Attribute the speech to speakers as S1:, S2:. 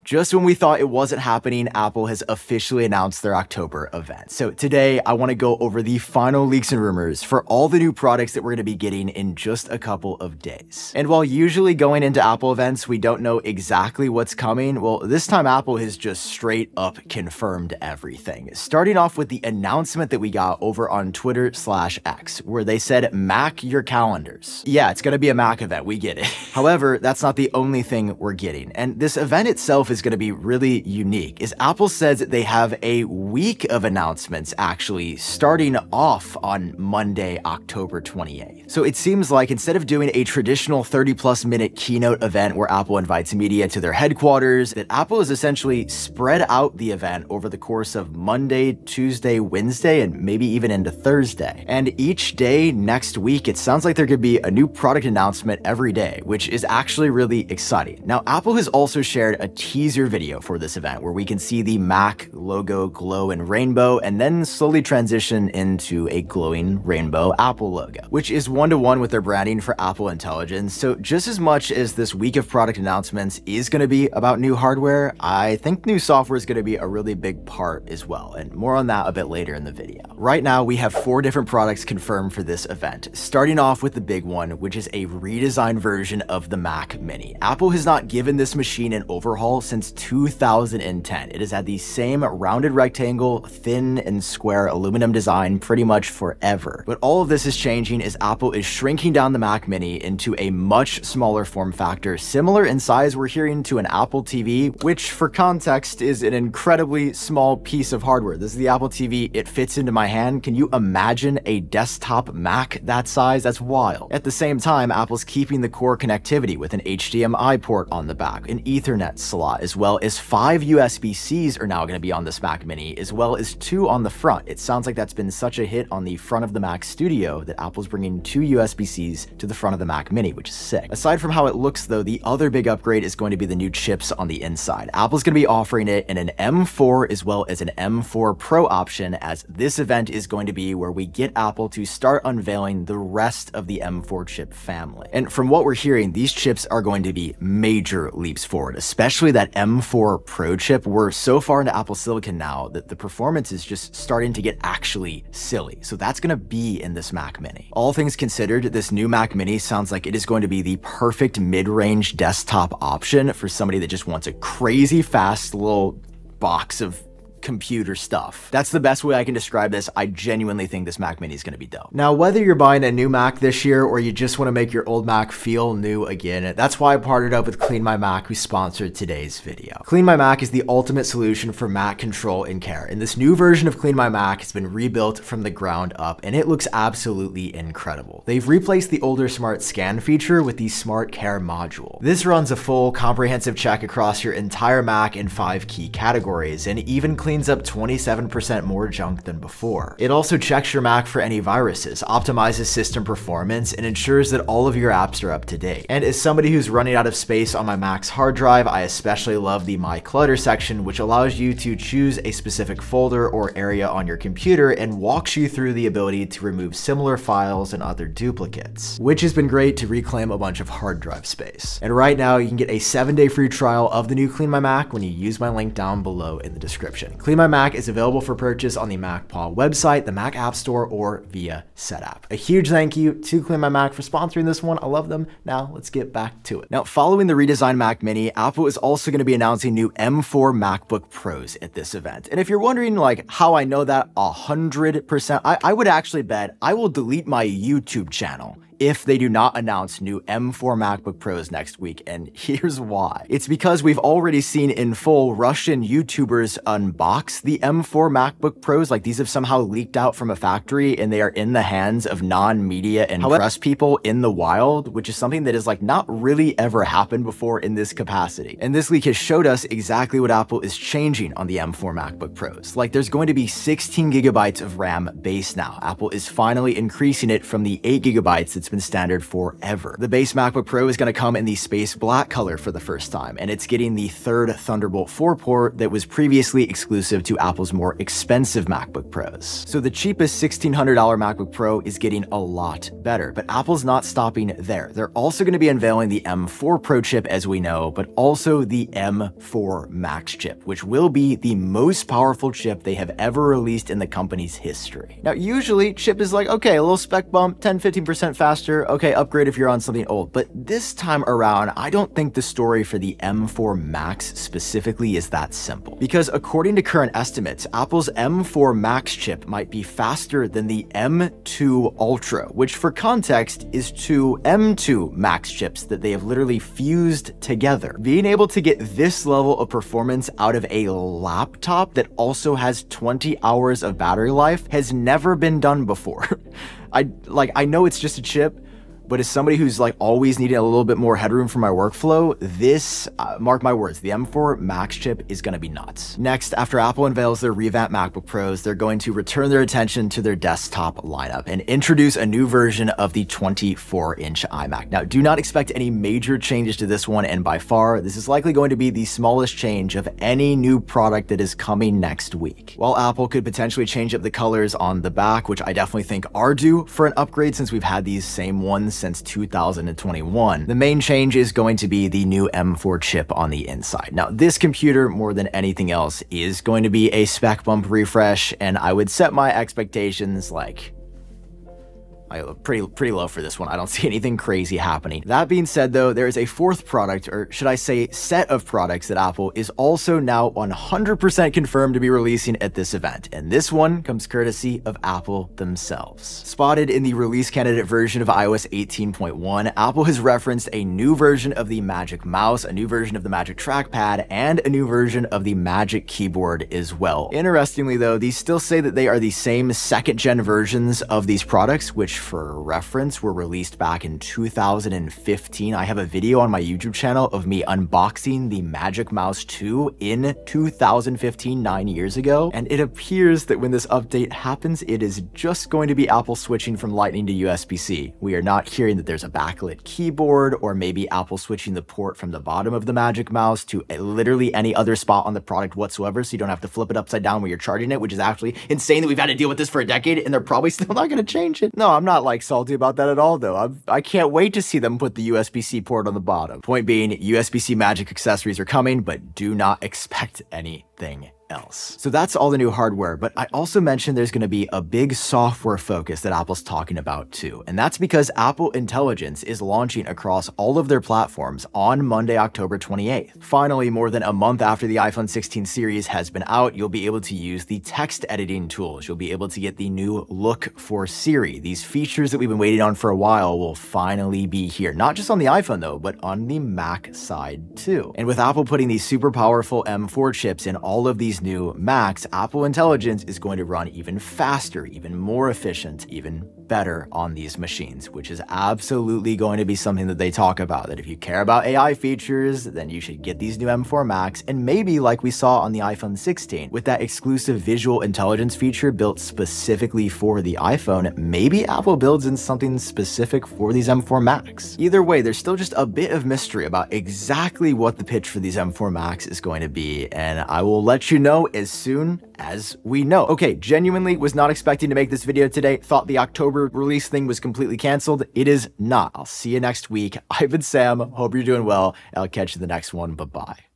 S1: Just when we thought it wasn't happening, Apple has officially announced their October event. So today, I want to go over the final leaks and rumors for all the new products that we're going to be getting in just a couple of days. And while usually going into Apple events, we don't know exactly what's coming, well, this time Apple has just straight up confirmed everything. Starting off with the announcement that we got over on Twitter/X, where they said, Mac your calendars. Yeah, it's going to be a Mac event, we get it. However, that's not the only thing we're getting. And this event itself is going to be really unique, as Apple says that they have a week of announcements actually starting off on Monday, October 28th. So it seems like instead of doing a traditional 30+ minute keynote event where Apple invites media to their headquarters, that Apple has essentially spread out the event over the course of Monday, Tuesday, Wednesday, and maybe even into Thursday. And each day next week, it sounds like there could be a new product announcement every day, which is actually really exciting. Now, Apple has also shared a teaser video for this event where we can see the Mac logo glow in rainbow and then slowly transition into a glowing rainbow Apple logo, which is one-to-one with their branding for Apple Intelligence. So just as much as this week of product announcements is going to be about new hardware, I think new software is going to be a really big part as well, and more on that a bit later in the video. Right now, we have 4 different products confirmed for this event, starting off with the big one, which is a redesigned version of the Mac Mini. Apple has not given this machine an overhaul since 2010. It has had the same rounded rectangle, thin and square aluminum design pretty much forever. But all of this is changing as Apple is shrinking down the Mac Mini into a much smaller form factor, similar in size, we're hearing, to an Apple TV, which for context is an incredibly small piece of hardware. This is the Apple TV, it fits into my hand. Can you imagine a desktop Mac that size? That's wild. At the same time, Apple's keeping the core connectivity with an HDMI port on the back, an Ethernet slot, as well as 5 USB-Cs are now going to be on this Mac Mini, as well as 2 on the front. It sounds like that's been such a hit on the front of the Mac Studio that Apple's bringing 2 USB-Cs to the front of the Mac Mini, which is sick. Aside from how it looks though, the other big upgrade is going to be the new chips on the inside. Apple's going to be offering it in an M4 as well as an M4 Pro option, as this event is going to be where we get Apple to start unveiling the rest of the M4 chip family. And from what we're hearing, these chips are going to be major leaps forward, especially that M4 Pro chip. We're so far into Apple Silicon now that the performance is just starting to get actually silly. So that's going to be in this Mac Mini. All things considered, this new Mac Mini sounds like it is going to be the perfect mid-range desktop option for somebody that just wants a crazy fast little box of computer stuff. That's the best way I can describe this. I genuinely think this Mac Mini is going to be dope. Now, whether you're buying a new Mac this year or you just want to make your old Mac feel new again, that's why I partnered up with Clean My Mac, who sponsored today's video. Clean My Mac is the ultimate solution for Mac control and care, and this new version of Clean My Mac has been rebuilt from the ground up, and it looks absolutely incredible. They've replaced the older Smart Scan feature with the Smart Care module. This runs a full, comprehensive check across your entire Mac in 5 key categories, and even cleans up 27% more junk than before. It also checks your Mac for any viruses, optimizes system performance, and ensures that all of your apps are up to date. And as somebody who's running out of space on my Mac's hard drive, I especially love the My Clutter section, which allows you to choose a specific folder or area on your computer and walks you through the ability to remove similar files and other duplicates, which has been great to reclaim a bunch of hard drive space. And right now, you can get a 7-day free trial of the new Clean My Mac when you use my link down below in the description. Clean My Mac is available for purchase on the MacPaw website, the Mac App Store, or via SetApp. A huge thank you to Clean My Mac for sponsoring this one. I love them. Now let's get back to it. Now, following the redesigned Mac Mini, Apple is also going to be announcing new M4 MacBook Pros at this event. And if you're wondering like how I know that 100%, I would actually bet I will delete my YouTube channel if they do not announce new M4 MacBook Pros next week, and here's why. It's because we've already seen in full Russian YouTubers unbox the M4 MacBook Pros. Like, these have somehow leaked out from a factory and they are in the hands of non-media and press people in the wild, which is something that has like not really ever happened before in this capacity. And this leak has showed us exactly what Apple is changing on the M4 MacBook Pros. Like, there's going to be 16 gigabytes of RAM base now. Apple is finally increasing it from the 8 gigabytes that's It's been standard forever. The base MacBook Pro is going to come in the space black color for the first time, and it's getting the third Thunderbolt 4 port that was previously exclusive to Apple's more expensive MacBook Pros. So the cheapest $1,600 MacBook Pro is getting a lot better, but Apple's not stopping there. They're also going to be unveiling the M4 Pro chip, as we know, but also the M4 Max chip, which will be the most powerful chip they have ever released in the company's history. Now, usually chip is like, okay, a little spec bump, 10-15% faster, okay, upgrade if you're on something old. But this time around, I don't think the story for the M4 Max specifically is that simple. Because according to current estimates, Apple's M4 Max chip might be faster than the M2 Ultra, which for context is two M2 Max chips that they have literally fused together. Being able to get this level of performance out of a laptop that also has 20 hours of battery life has never been done before. I know it's just a chip, but as somebody who's like always needing a little bit more headroom for my workflow, this, mark my words, the M4 Max chip is gonna be nuts. Next, after Apple unveils their revamped MacBook Pros, they're going to return their attention to their desktop lineup and introduce a new version of the 24-inch iMac. Now, do not expect any major changes to this one, and by far, this is likely going to be the smallest change of any new product that is coming next week. While Apple could potentially change up the colors on the back, which I definitely think are due for an upgrade since we've had these same ones since 2021. The main change is going to be the new M4 chip on the inside. Now, this computer, more than anything else, is going to be a spec bump refresh, and I would set my expectations like pretty low for this one. I don't see anything crazy happening. That being said, though, there is a fourth product, or should I say set of products, that Apple is also now 100% confirmed to be releasing at this event, and this one comes courtesy of Apple themselves. Spotted in the release candidate version of iOS 18.1, Apple has referenced a new version of the Magic Mouse, a new version of the Magic Trackpad, and a new version of the Magic Keyboard as well. Interestingly, though, these still say that they are the same second-gen versions of these products, which for reference were released back in 2015. I have a video on my YouTube channel of me unboxing the Magic Mouse 2 in 2015, 9 years ago, and it appears that when this update happens, it is just going to be Apple switching from Lightning to USB-C. We are not hearing that there's a backlit keyboard, or maybe Apple switching the port from the bottom of the Magic Mouse to literally any other spot on the product whatsoever, so you don't have to flip it upside down when you're charging it, which is actually insane that we've had to deal with this for a decade, and they're probably still not going to change it. No, I'm not like salty about that at all, though. I can't wait to see them put the USB-C port on the bottom. Point being, USB-C Magic accessories are coming, but do not expect anything else. So that's all the new hardware, but I also mentioned there's going to be a big software focus that Apple's talking about too, and that's because Apple Intelligence is launching across all of their platforms on Monday, October 28th. Finally, more than a month after the iPhone 16 series has been out, you'll be able to use the text editing tools. You'll be able to get the new look for Siri. These features that we've been waiting on for a while will finally be here, not just on the iPhone though, but on the Mac side too. And with Apple putting these super powerful M4 chips in all of these new Macs, Apple Intelligence is going to run even faster, even more efficient, even better on these machines, which is absolutely going to be something that they talk about, that if you care about AI features, then you should get these new M4 Macs, and maybe like we saw on the iPhone 16, with that exclusive visual intelligence feature built specifically for the iPhone, maybe Apple builds in something specific for these M4 Macs. Either way, there's still just a bit of mystery about exactly what the pitch for these M4 Macs is going to be, and I will let you know as soon as we know. Okay, genuinely was not expecting to make this video today. Thought the October release thing was completely canceled. It is not. I'll see you next week. I've been Sam. Hope you're doing well. I'll catch you in the next one. Bye-bye.